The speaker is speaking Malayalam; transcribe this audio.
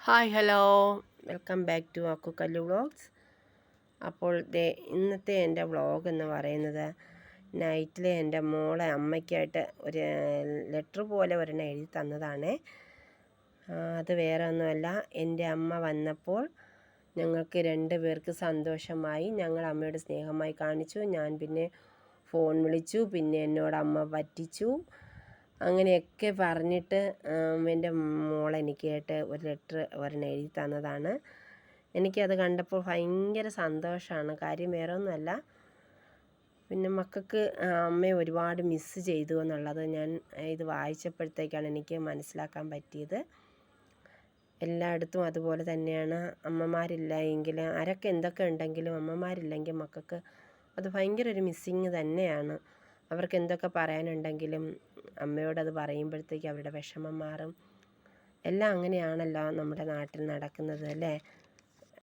Hi hello welcome back to അക്കുക്കല്ലു വ്ളോഗ്സ്. അപ്പോൾ ഇന്നത്തെ എൻ്റെ വ്ളോഗ് എന്ന് പറയുന്നത് നൈറ്റിൽ എൻ്റെ മോളെ അമ്മയ്ക്കായിട്ട് ഒരു ലെറ്റർ പോലെ ഒരെണ്ണം എഴുതി തന്നതാണ്. അത് വേറെ ഒന്നുമല്ല, എൻ്റെ അമ്മ വന്നപ്പോൾ ഞങ്ങൾക്ക് 2 പേർക്ക് സന്തോഷമായി. ഞങ്ങൾ അമ്മയോട് സ്നേഹമായി കാണിച്ചു. ഞാൻ പിന്നെ ഫോൺ വിളിച്ചു, പിന്നെ എന്നോട് അമ്മ പറ്റിച്ചു. അങ്ങനെയൊക്കെ പറഞ്ഞിട്ട് എൻ്റെ മോളെനിക്കായിട്ട് ഒരു ലെറ്റർ ഒരെണ്ണം എഴുതി തന്നതാണ്. എനിക്കത് കണ്ടപ്പോൾ ഭയങ്കര സന്തോഷമാണ്. കാര്യം വേറെ ഒന്നുമല്ല, പിന്നെ മക്കൾക്ക് അമ്മയെ ഒരുപാട് മിസ്സ് ചെയ്തു എന്നുള്ളത് ഞാൻ ഇത് വായിച്ചപ്പോഴത്തേക്കാണ് എനിക്ക് മനസ്സിലാക്കാൻ പറ്റിയത്. എല്ലായിടത്തും അതുപോലെ തന്നെയാണ്. അമ്മമാരില്ല എങ്കിൽ ആരൊക്കെ എന്തൊക്കെ ഉണ്ടെങ്കിലും അമ്മമാരില്ലെങ്കിൽ മക്കൾക്ക് അത് ഭയങ്കര ഒരു മിസ്സിങ് തന്നെയാണ്. അവർക്ക് എന്തൊക്കെ പറയാനുണ്ടെങ്കിലും അമ്മയോടത് പറയുമ്പോഴത്തേക്ക് അവരുടെ വിഷമം മാറും. എല്ലാം അങ്ങനെയാണല്ലോ നമ്മുടെ നാട്ടിൽ നടക്കുന്നത്, അല്ലേ?